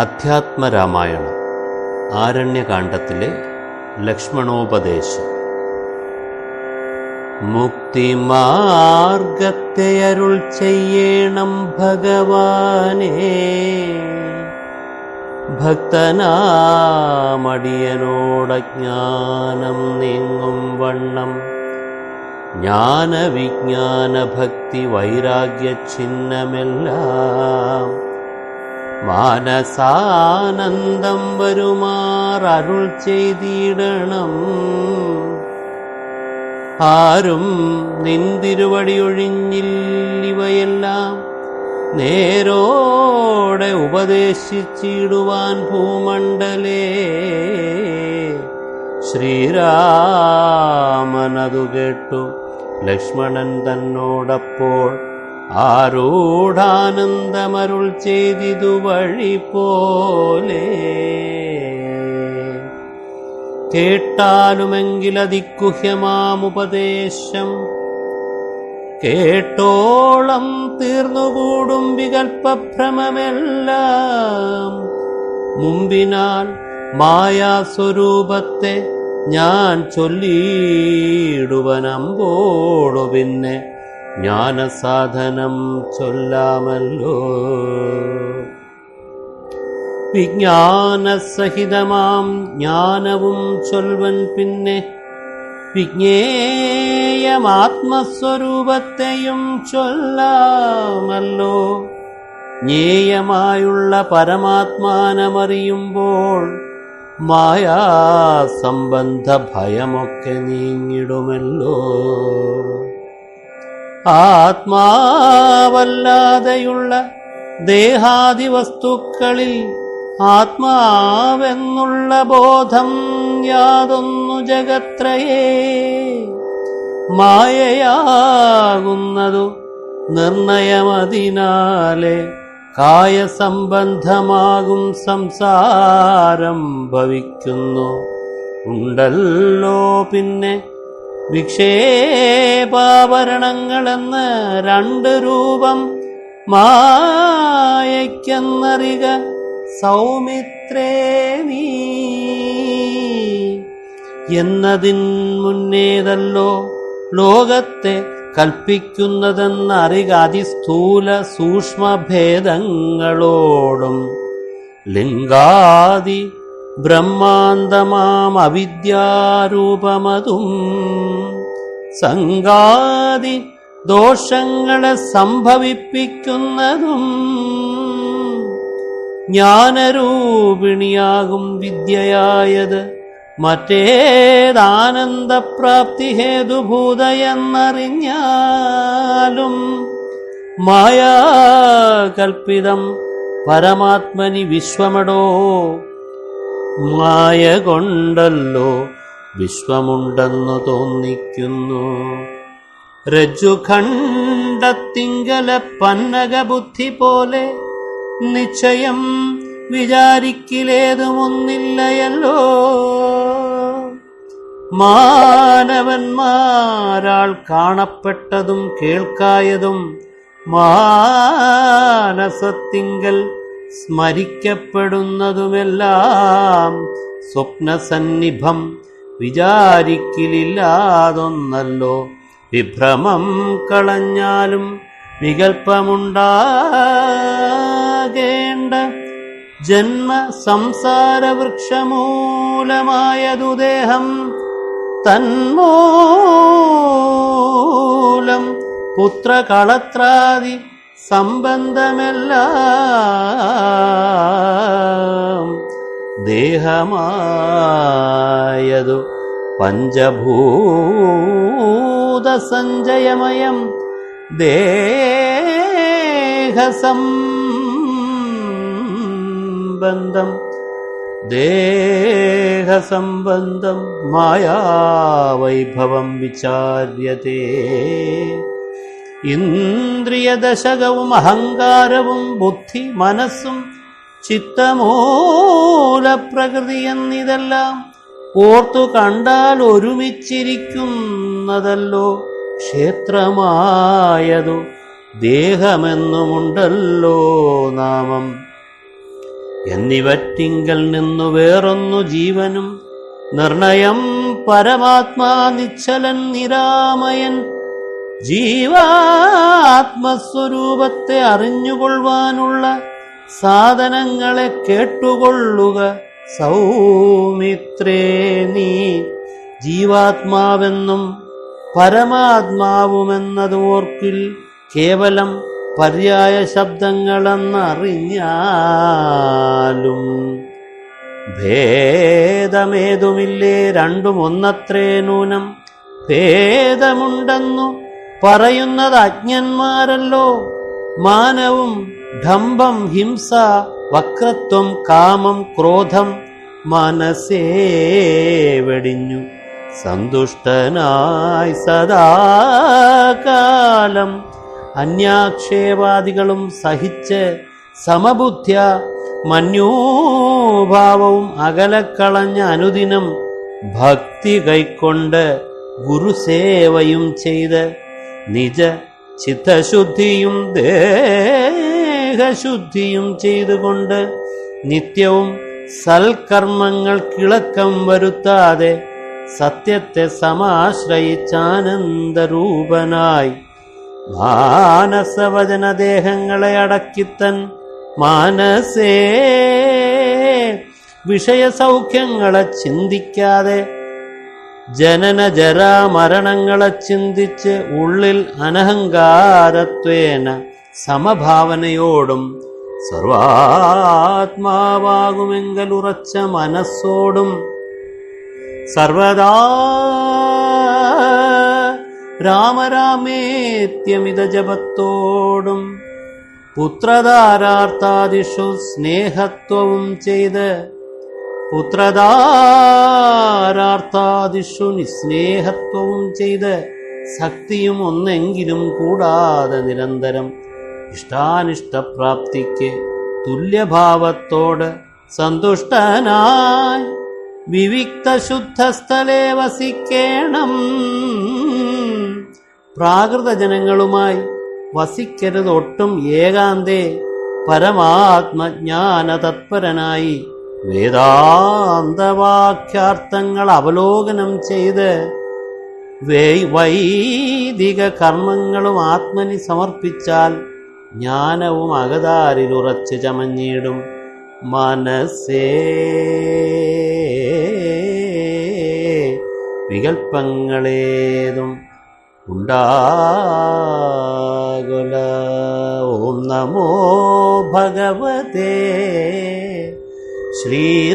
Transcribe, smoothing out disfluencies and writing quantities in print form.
അധ്യാത്മരാമായണം ആരണ്യകാണ്ഡത്തിലെ ലക്ഷ്മണോപദേശം. മുക്തിമാർഗത്തെ അരുൾ ചെയ്യണം ഭഗവാനേ, ഭക്തനാമടിയനോടജ്ഞാനം നീങ്ങും വണ്ണം ജ്ഞാനവിജ്ഞാന ഭക്തി വൈരാഗ്യ ചിഹ്നമെല്ലാം മാനസാനന്ദം വരുമാറരുൾ ചെയ്തിടണം. ആരും നിന്തിരുവടിയൊഴിഞ്ഞില്ലിവയെല്ലാം നേരോടെ ഉപദേശിച്ചിടുവാൻ ഭൂമണ്ഡലേ. ശ്രീരാമനതു കേട്ടു ലക്ഷ്മണൻ തന്നോടപ്പോൾ ആരൂഢാനന്ദമരുൾ ചെയ്തിതു വഴി പോലെ. കേട്ടാലുമെങ്കിലതിഗുഹ്യമാമുപദേശം കേട്ടോളം തീർന്നുകൂടും വികൽപ്പഭ്രമമെല്ലാം. മുമ്പിനാൽ മായാസ്വരൂപത്തെ ഞാൻ ചൊല്ലിയിടുവനമ്പോടു പിന്നെ ജ്ഞാനസാധനം ചൊല്ലാമല്ലോ. വിജ്ഞാനസഹിതമാം ജ്ഞാനവും ചൊൽവൻ പിന്നെ വിജ്ഞേയമാത്മസ്വരൂപത്തെയും ചൊല്ലാമല്ലോ. ജ്ഞേയമായുള്ള പരമാത്മാനമറിയുമ്പോൾ മായാസംബന്ധ ഭയമൊക്കെ നീങ്ങിടുമല്ലോ. ആത്മാവല്ലാതെയുള്ള ദേഹാദി വസ്തുക്കളിൽ ആത്മാവെന്നുള്ള ബോധം യാതൊന്നു ജഗത്രയേ. മായയാകുന്നതു നിർണയമതിനാലെ കായസംബന്ധമാകും സംസാരം ഭവിക്കുന്നു. ഉണ്ടല്ലോ പിന്നെ വിക്ഷേപാഭരണങ്ങളെന്ന് രണ്ട് രൂപം മായയ്ക്കെന്നറിക സൗമിത്രേ നീ. എന്നതിൻ മുന്നേതല്ലോ ലോകത്തെ കൽപ്പിക്കുന്നതെന്നറിക അതിസ്ഥൂല സൂക്ഷ്മഭേദങ്ങളോടും ലിംഗാദി ബ്രഹ്മാന്തമാം അവിദ്യാരൂപമതും സംഗാദി ദോഷങ്ങളെ സംഭവിപ്പിക്കുന്നതും ജ്ഞാനരൂപിണിയാകും വിദ്യയായത് മറ്റേതാനന്ദപ്രാപ്തി ഹേതുഭൂതയെന്നറിഞ്ഞാലും മായാകൽപ്പിതം പരമാത്മനി വിശ്വമടോ. മായ കൊണ്ടല്ലോ വിശ്വമുണ്ടെന്നു തോന്നിക്കുന്നു. രജ്ജുഖണ്ഡത്തിങ്കലെ പന്നകബുദ്ധി പോലെ നിശ്ചയം വിചാരിക്കിലേതുമൊന്നില്ലയല്ലോ. മാനവന്മാരാൾ കാണപ്പെട്ടതും കേൾക്കായതും മാനസത്തിങ്കൽ സ്മരിക്കപ്പെടുന്നതുമെല്ലാം സ്വപ്നസന്നിഭം വിചാരിക്കലില്ലാതൊന്നല്ലോ. വിഭ്രമം കളഞ്ഞാലും വികൽപ്പമുണ്ടാകേണ്ട ജന്മ സംസാര വൃക്ഷമൂലമായതു ദേഹം തന്മൂലം പുത്രകളത്രാദി സംബന്ധമെല്ലാം ദേഹമായതു പഞ്ചഭൂതസഞ്ചയമയം ദേഹസംബന്ധം മായാവൈഭവം വിചാര്യതേ. ഇന്ദ്രിയദശകവും അഹങ്കാരവും ബുദ്ധി മനസ്സും ചിത്തമൂലപ്രകൃതി എന്നിതെല്ലാം ഓർത്തു കണ്ടാൽ ഒരുമിച്ചിരിക്കുന്നതല്ലോ ക്ഷേത്രമായതു ദേഹമെന്നുമുണ്ടല്ലോ നാമം. എന്നിവറ്റിങ്കൽ നിന്നു വേറൊന്നു ജീവനും നിർണയം പരമാത്മാ നിശ്ചലൻ നിരാമയൻ ജീവാത്മസ്വരൂപത്തെ അറിഞ്ഞുകൊള്ളുവാനുള്ള സാധനങ്ങളെ കേട്ടുകൊള്ളുക സൗമിത്രേ. നീ ജീവാത്മാവെന്നും പരമാത്മാവുമെന്നതും ഓർക്കിൽ, കേവലം പര്യായ ശബ്ദങ്ങളെന്നറിഞ്ഞാലും ഭേദമേതുമില്ലേ, രണ്ടും ഒന്നത്രേ നൂനം. ഭേദമുണ്ടെന്നു പറയുന്നത് അജ്ഞന്മാരല്ലോ. മാനവും ഡംഭം ഹിംസ വക്രത്വം കാമം ക്രോധം മനസ്സേ വെടിഞ്ഞു സന്തുഷ്ടനായി സദാകാലം അന്യാക്ഷേപാദികളും സഹിച്ച് സമബുദ്ധ്യ മന്യോഭാവവും അകലക്കളഞ്ഞ അനുദിനം ഭക്തി കൈക്കൊണ്ട് ഗുരുസേവയും ചെയ്ത് നിജ ചിത്തശുദ്ധിയും ദേഹശുദ്ധിയും ചെയ്തുകൊണ്ട് നിത്യവും സൽക്കർമ്മങ്ങൾ കിളക്കം വരുത്താതെ സത്യത്തെ സമാശ്രയിച്ചാനന്ദരൂപനായി മാനസവചനദേഹങ്ങളെ അടക്കിത്തൻ മാനസേ വിഷയസൗഖ്യങ്ങളെ ചിന്തിക്കാതെ ജനന ജരാ മരണങ്ങളെ ചിന്തിച്ച് ഉള്ളിൽ അനഹങ്കാരത്വേന സമഭാവനയോടും സർവാത്മാവാകുമെങ്കലുറച്ച മനസ്സോടും സർവദാ രാമരാമേത്യമിത ജപത്തോടും പുത്രധാരാർത്ഥാദിഷു സ്നേഹത്വവും ചെയ്ത് പുത്രധാരാർത്ഥാദിഷു നിസ്നേഹത്വവും ചെയ്ത് ശക്തിയും ഒന്നെങ്കിലും കൂടാതെ നിരന്തരം ഇഷ്ടാനിഷ്ടപ്രാപ്തിക്ക് തുല്യഭാവത്തോട് സന്തുഷ്ടനായി വിവിക്ത ശുദ്ധസ്ഥലേ വസിക്കേണം. പ്രാകൃതജനങ്ങളുമായി വസിക്കരുതൊട്ടും. ഏകാന്തേ പരമാത്മജ്ഞാന തത്പരനായി വേദാന്തവാക്യാർത്ഥങ്ങൾ അവലോകനം ചെയ്ത് വൈദിക കർമ്മങ്ങളും ആത്മനി സമർപ്പിച്ചാൽ ജ്ഞാനവും അകതാരിലുറച്ച് ചമഞ്ഞിടും. മനസ്സേ വികൽപ്പങ്ങളേതും ഉണ്ടാകുല. ഓം നമോ ഭഗവതേ ശ്രീരാമചന്ദ്രായ.